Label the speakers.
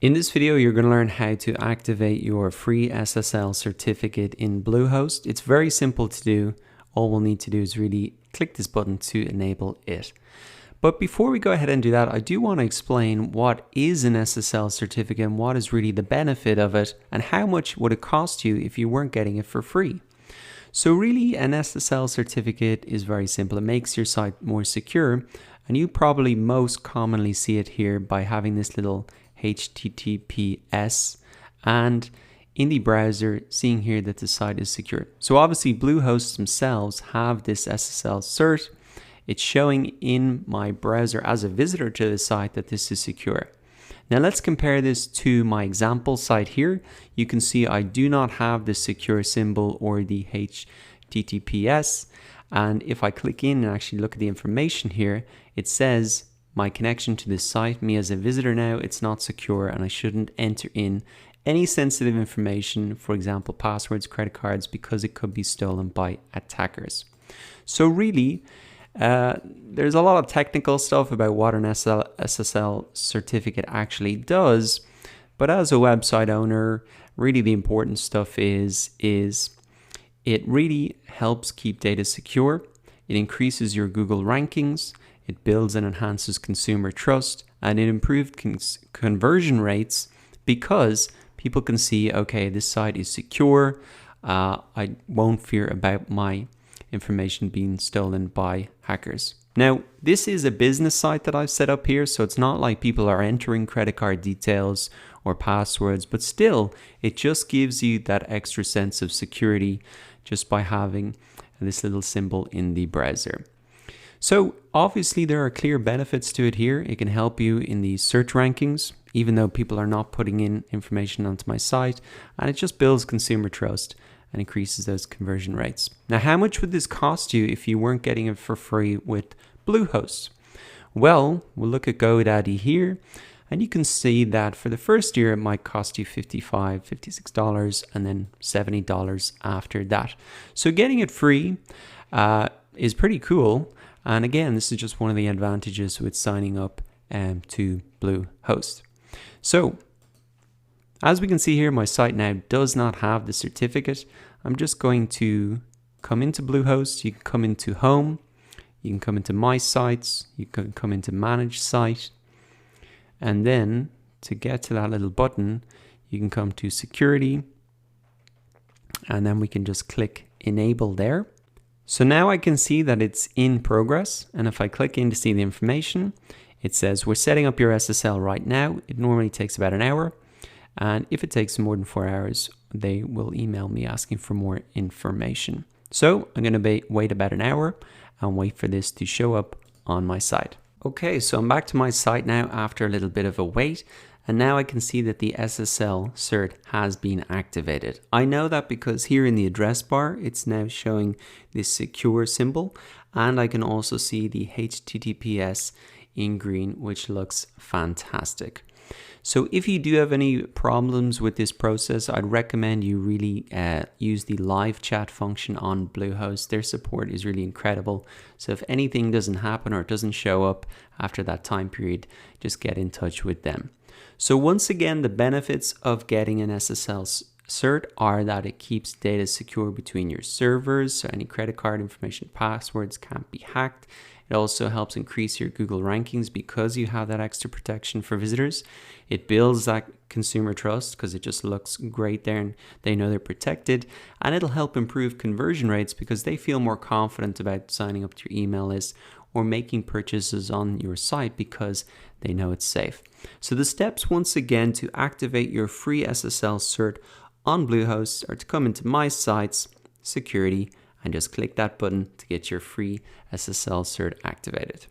Speaker 1: In this video, you're going to learn how to activate your free SSL certificate in Bluehost. It's very simple to do. All we'll need to do is really click this button to enable it. But before we go ahead and do that, I do want to explain what is an SSL certificate and what is really the benefit of it and how much would it cost you if you weren't getting it for free. So really, an SSL certificate is very simple. It makes your site more secure, and you probably most commonly see it here by having this little HTTPS and in the browser seeing here that the site is secure. So obviously Bluehost themselves have this SSL cert. It's showing in my browser as a visitor to the site that this is secure. Now let's compare this to my example site here. You can see I do not have the secure symbol or the HTTPS. And if I click in and actually look at the information here, it says my connection to this site, me as a visitor now, it's not secure and I shouldn't enter in any sensitive information, for example, passwords, credit cards, because it could be stolen by attackers. So really, there's a lot of technical stuff about what an SSL certificate actually does, but as a website owner, really the important stuff is it really helps keep data secure. It increases your Google rankings. It builds and enhances consumer trust, and it improved conversion rates because people can see, okay, this site is secure. I won't fear about my information being stolen by hackers. Now, this is a business site that I've set up here, so it's not like people are entering credit card details or passwords, but still, it just gives you that extra sense of security just by having this little symbol in the browser. So obviously there are clear benefits to it here. It can help you in the search rankings, even though people are not putting in information onto my site, and it just builds consumer trust and increases those conversion rates. Now, how much would this cost you if you weren't getting it for free with Bluehost? Well, we'll look at GoDaddy here, and you can see that for the first year, it might cost you $55, $56, and then $70 after that. So getting it free is pretty cool. And again, this is just one of the advantages with signing up to Bluehost. So as we can see here, my site now does not have the certificate. I'm just going to come into Bluehost. You can come into Home. You can come into My Sites. You can come into Manage Site. And then to get to that little button, you can come to Security. And then we can just click Enable there. So now I can see that it's in progress, and if I click in to see the information, it says we're setting up your SSL right now. It normally takes about an hour, and if it takes more than 4 hours, they will email me asking for more information. So I'm going to wait about an hour and wait for this to show up on my site. Okay, so I'm back to my site now after a little bit of a wait. And now I can see that the SSL cert has been activated. I know that because here in the address bar, it's now showing this secure symbol. And I can also see the HTTPS in green, which looks fantastic. So if you do have any problems with this process, I'd recommend you really use the live chat function on Bluehost. Their support is really incredible. So if anything doesn't happen or it doesn't show up after that time period, just get in touch with them. So once again, the benefits of getting an SSL cert are that it keeps data secure between your servers, so any credit card information, passwords can't be hacked. It also helps increase your Google rankings because you have that extra protection for visitors. It builds that consumer trust because it just looks great there and they know they're protected. And it'll help improve conversion rates because they feel more confident about signing up to your email list or making purchases on your site because they know it's safe. So the steps once again to activate your free SSL cert on Bluehost are to come into My Sites, Security, and just click that button to get your free SSL cert activated.